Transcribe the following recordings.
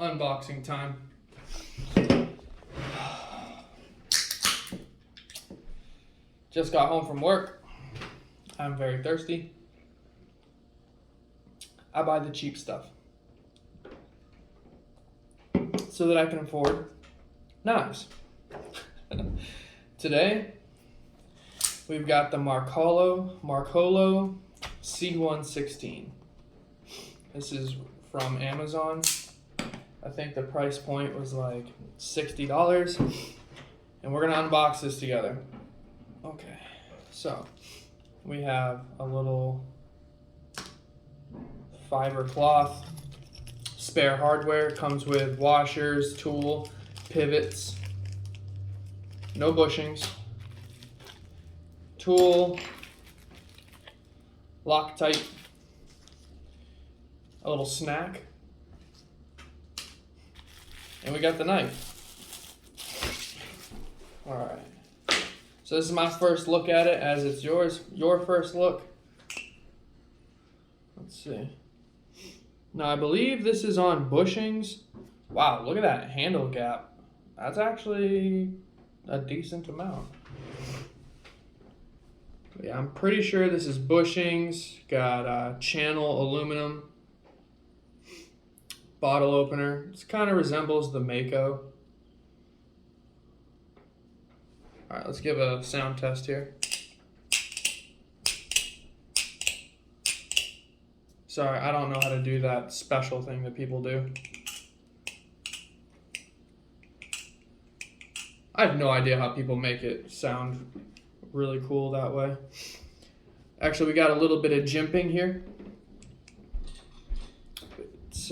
Unboxing time. Just got home from work. I'm very thirsty. I buy the cheap stuff so that I can afford knives. Today, we've got the Marcolo C116. This is from Amazon. I think the price point was like $60, and we're gonna unbox this together. Okay, so we have a little fiber cloth, spare hardware. Comes with washers, tool, pivots, no bushings, tool, Loctite, a little snack, and we got the knife. All right. So this is my first look at it, as it's your first look. Let's see. Now I believe this is on bushings. Wow, look at that handle gap. That's actually a decent amount. Yeah, I'm pretty sure this is bushings. Got channel aluminum. Bottle opener. It kind of resembles the Mako. All right, let's give a sound test here. Sorry, I don't know how to do that special thing that people do. I have no idea how people make it sound really cool that way. Actually, we got a little bit of jimping here. It's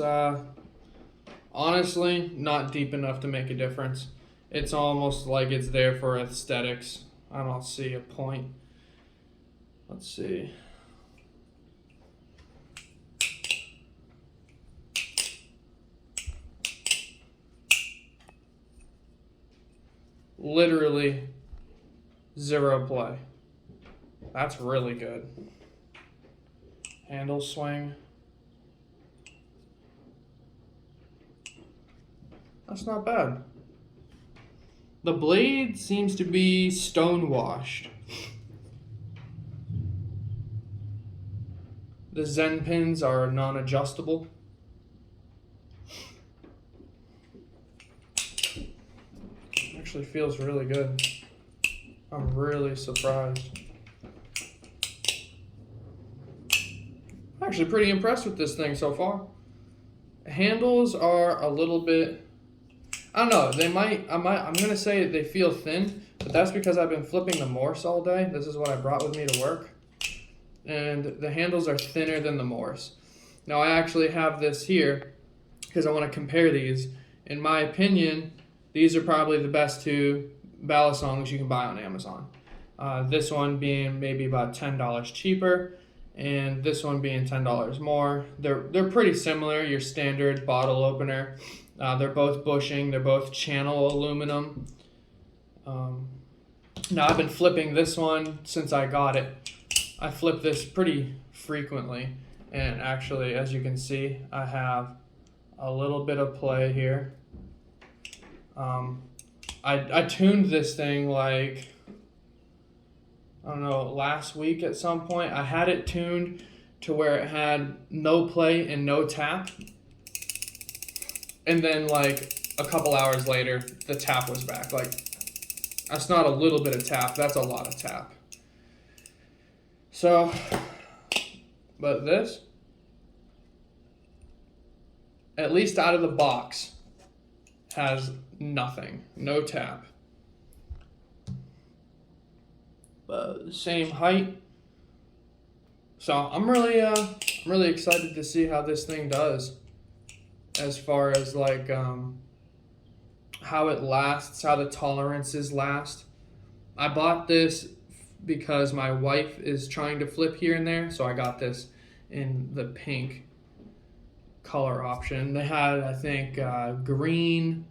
honestly not deep enough to make a difference. It's almost like it's there for aesthetics. I don't see a point. Let's see. Literally zero play. That's really good. Handle swing. That's not bad. The blade seems to be stone washed. The Zen pins are non-adjustable. Actually feels really good. I'm really surprised. I'm actually pretty impressed with this thing so far. Handles are a little bit, I don't know, I'm gonna say they feel thin, but that's because I've been flipping the Morse all day. This is what I brought with me to work. And the handles are thinner than the Morse. Now I actually have this here because I want to compare these. In my opinion, these are probably the best two Balisongs you can buy on Amazon. This one being maybe about $10 cheaper, and this one being $10 more. They're pretty similar, your standard bottle opener. They're both bushing, they're both channel aluminum. Now I've been flipping this one since I got it. I flip this pretty frequently, and actually, as you can see, I have a little bit of play here. I tuned this thing like, I don't know, last week at some point. I had it tuned to where it had no play and no tap. And then like a couple hours later, the tap was back. Like, that's not a little bit of tap, that's a lot of tap. So, but this, at least out of the box, has nothing, no tap. Same height. So I'm really excited to see how this thing does, as far as like how it lasts, how the tolerances last. I bought this because my wife is trying to flip here and there, so I got this in the pink color option. They had, I think, green,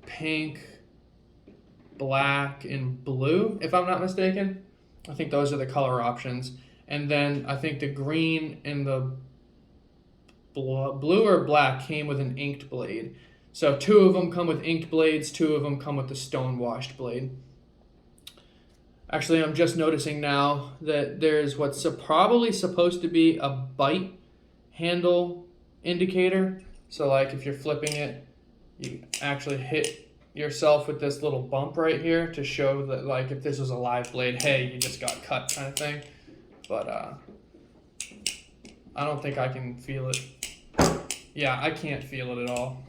pink, black, and blue, if I'm not mistaken. I think those are the color options. And then I think the green and the blue or black came with an inked blade. So 2 of them come with inked blades, 2 of them come with the stone washed blade. Actually, I'm just noticing now that there's what's probably supposed to be a bite handle indicator. So like if you're flipping it, you actually hit yourself with this little bump right here to show that, like, if this was a live blade, hey, you just got cut kind of thing. But I don't think I can feel it. Yeah, I can't feel it at all.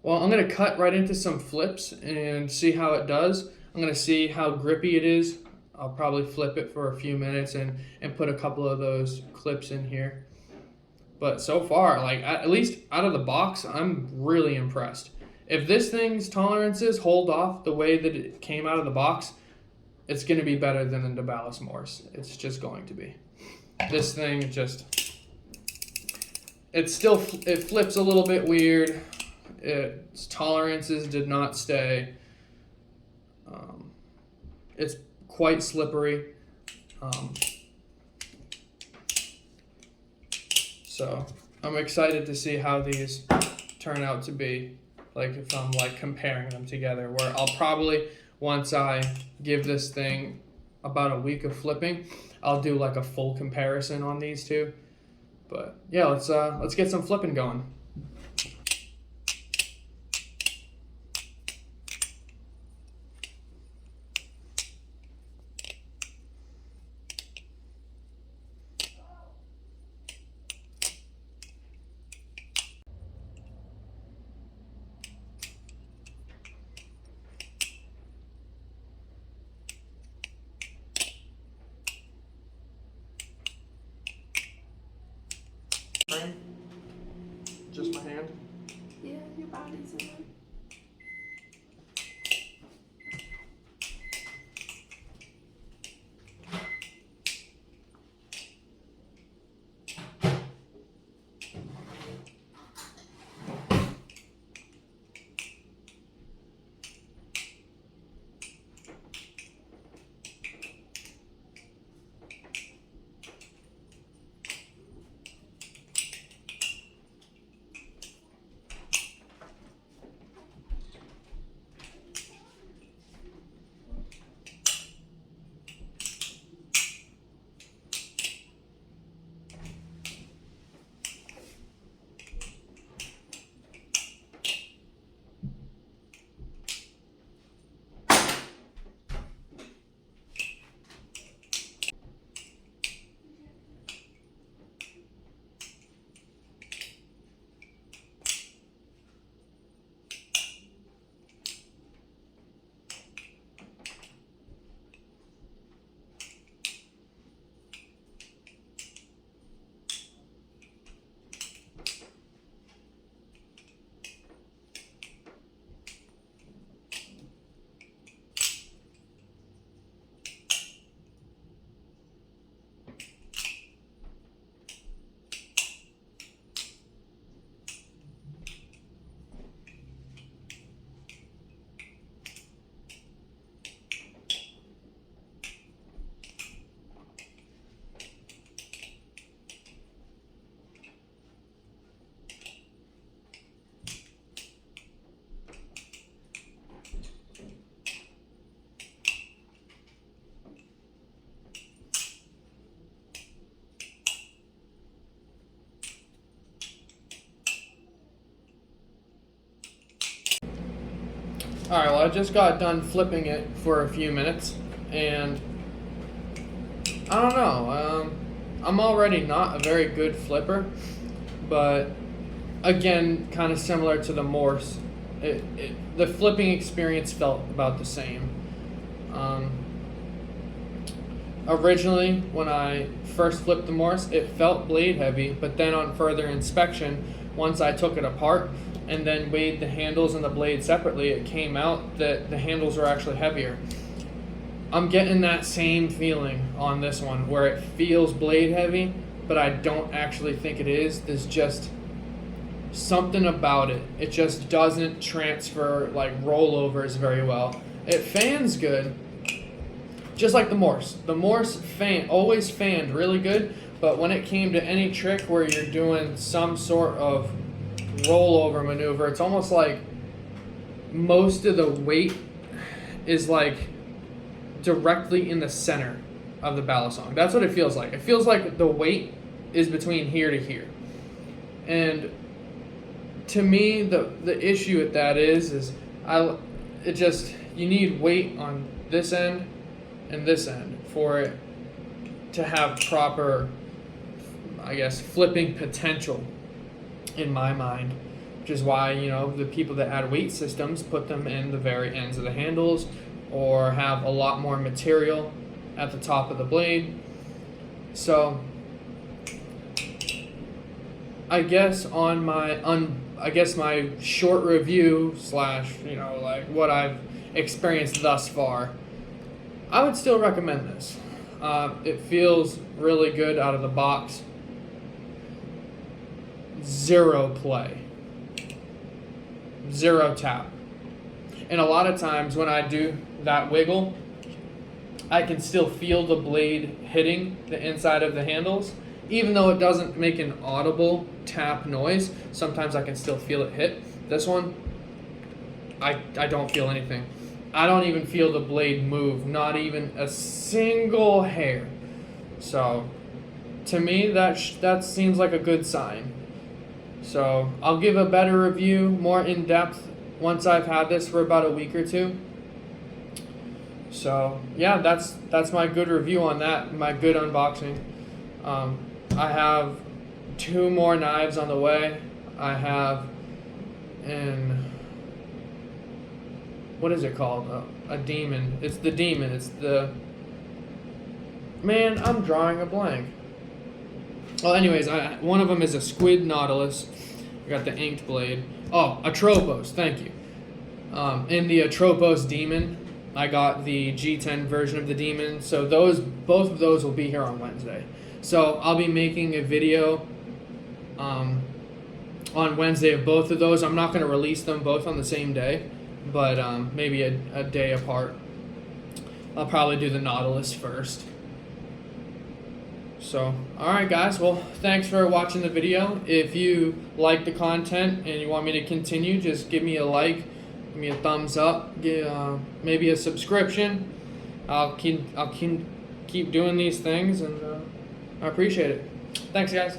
Well, I'm going to cut right into some flips and see how it does. I'm going to see how grippy it is. I'll probably flip it for a few minutes and put a couple of those clips in here. But so far, like, at least out of the box, I'm really impressed. If this thing's tolerances hold off the way that it came out of the box, it's going to be better than the Balisong Morse. It's just going to be. This thing it flips a little bit weird. Its tolerances did not stay. It's quite slippery. So I'm excited to see how these turn out to be. Like if I'm like comparing them together, where I'll probably, once I give this thing about a week of flipping, I'll do like a full comparison on these two. But yeah, let's get some flipping going. Just my hand? Yeah, your body's in it. Alright, well, I just got done flipping it for a few minutes, and I don't know, I'm already not a very good flipper, but again, kind of similar to the Morse, the flipping experience felt about the same. Originally, when I first flipped the Morse, it felt blade heavy, but then on further inspection, once I took it apart and then weighed the handles and the blade separately, it came out that the handles were actually heavier. I'm getting that same feeling on this one, where it feels blade heavy, but I don't actually think it is. There's just something about it. It just doesn't transfer like rollovers very well. It fans good, just like the Morse. The Morse always fanned really good, but when it came to any trick where you're doing some sort of rollover maneuver. It's almost like most of the weight is like directly in the center of the balisong. That's what it feels like. It feels like the weight is between here to here. And to me, the issue with that is you need weight on this end and this end for it to have proper, I guess, flipping potential in my mind, which is why, the people that add weight systems put them in the very ends of the handles or have a lot more material at the top of the blade. So I guess my short review / like what I've experienced thus far, I would still recommend this. It feels really good out of the box. Zero play. Zero tap. And a lot of times when I do that wiggle, I can still feel the blade hitting the inside of the handles. Even though it doesn't make an audible tap noise, sometimes I can still feel it hit. This one, I don't feel anything. I don't even feel the blade move, not even a single hair. So, to me, that seems like a good sign. So, I'll give a better review, more in depth, once I've had this for about a week or two. So, yeah, that's my good review on that, my good unboxing. I have 2 more knives on the way. I have what is it called? A demon. It's the demon. Man, I'm drawing a blank. Well, anyways, one of them is a squid nautilus. I got the inked blade. Oh, Atropos. Thank you. In the Atropos demon, I got the G10 version of the demon. So both of those will be here on Wednesday. So I'll be making a video on Wednesday of both of those. I'm not going to release them both on the same day, but maybe a day apart. I'll probably do the Nautilus first. So, alright guys, well, thanks for watching the video. If you like the content and you want me to continue, just give me a like, give me a thumbs up, maybe a subscription. I'll keep doing these things, and I appreciate it. Thanks, guys.